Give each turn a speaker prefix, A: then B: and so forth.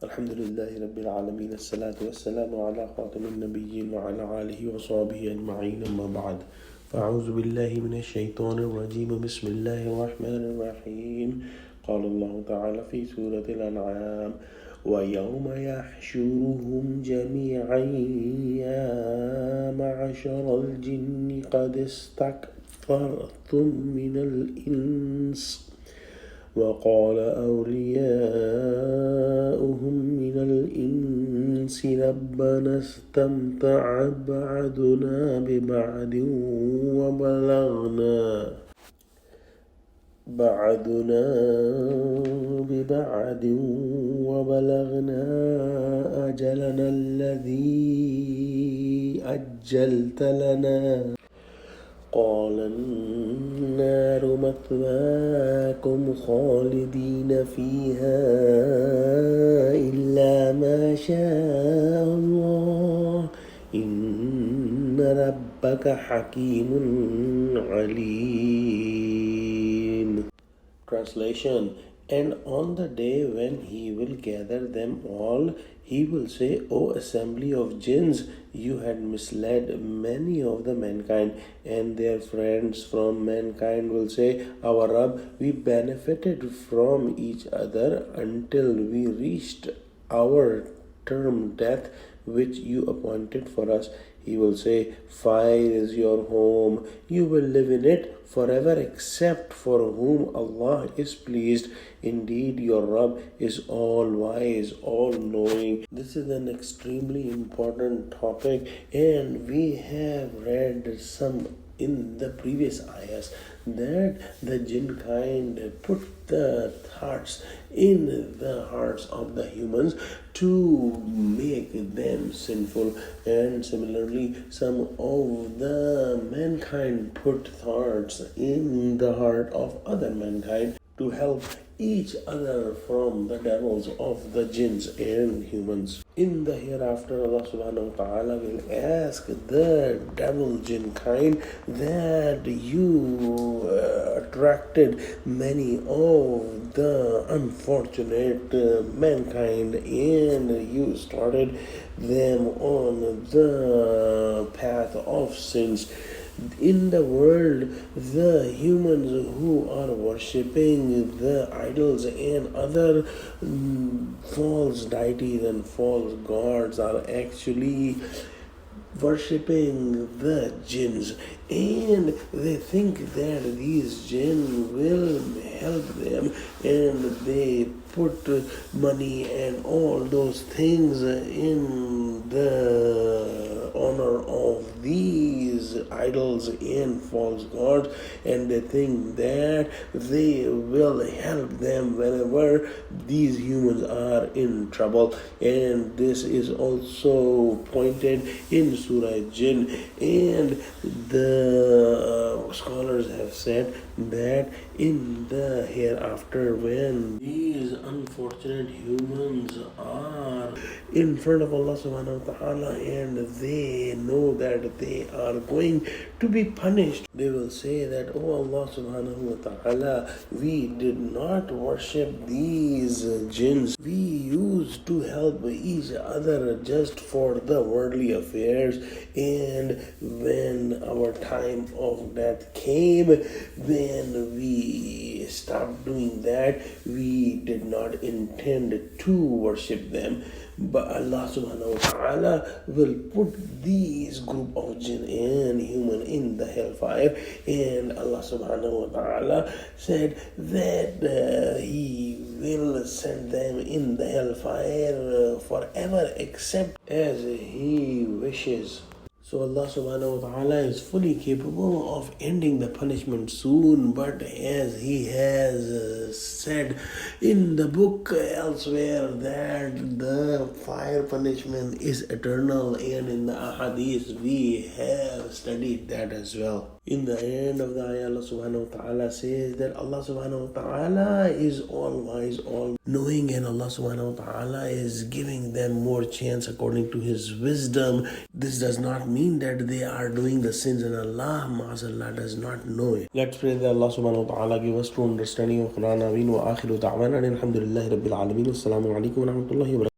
A: الحمد لله رب العالمين الصلاة والسلام على خاتم النبيين وعلى آله وصحبه أجمعين أما بعد فأعوذ بالله من الشيطان الرجيم بسم الله الرحمن الرحيم قال الله تعالى في سورة الأنعام ويوم يحشرهم جميعا يا معشر الجن قد استكثرتم من الإنس وقال أولياؤهم من الإنس ربنا استمتع بعضنا ببعض وبلغنا أجلنا الذي أجلت لنا قال النار مثواكم خالدين فيها إلا ما شاء الله إن ربك حكيم عليم. Translation. And on the day when he will gather them all, he will say, O assembly of jinns, you had misled many of the mankind. And their friends from mankind will say, Our Rabb, we benefited from each other until we reached our term death, which you appointed for us. He will say, Fire is your home. You will live in it forever except for whom Allah is pleased. Indeed, your Rabb is all-wise, all-knowing. This is an extremely important topic, and we have read some in the previous ayahs that the jinn kind put the thoughts in the hearts of the humans to make them sinful, and similarly some of the mankind put thoughts in the heart of other mankind to help each other from the devils of the jinns and humans. In the hereafter, Allah subhanahu wa ta'ala will ask the devil jinn kind that you attracted many of the unfortunate mankind and you started them on the path of sins. In the world, the humans who are worshipping the idols and other false deities and false gods are actually worshipping the jinns, and they think that these jinn will help them, and they put money and all those things in the honor of these idols and false gods, and they think that they will help them whenever these humans are in trouble. And this is also pointed in Surah Jinn, and the scholars have said that in the hereafter, when these unfortunate humans are in front of Allah subhanahu wa ta'ala and they know that they are going to be punished, they will say that, Oh Allah subhanahu wa ta'ala, we did not worship these jinns. We used to help each other just for the worldly affairs, and when our time of death came, then we stopped doing that. We did not intend to worship them. But Allah subhanahu wa ta'ala will put these group of jinn and human in the hellfire, and Allah subhanahu wa ta'ala said that He will send them in the hellfire forever except as He wishes. So Allah subhanahu wa ta'ala is fully capable of ending the punishment soon, but as He has said in the book elsewhere that the fire punishment is eternal, and in the ahadith we have studied that as well. In the end of the ayah, Allah subhanahu wa ta'ala says that Allah subhanahu wa ta'ala is all-wise, all-knowing, and Allah subhanahu wa ta'ala is giving them more chance according to His wisdom. This does not mean that they are doing the sins, and Allah, ma'azallah, does not know it. Let's pray that Allah subhanahu wa ta'ala give us true understanding of Quran. Ameen wa akhiru da'wana alhamdulillahi rabbil alameen. Assalamu alaikum wa rahmatullahi wa barakatuh.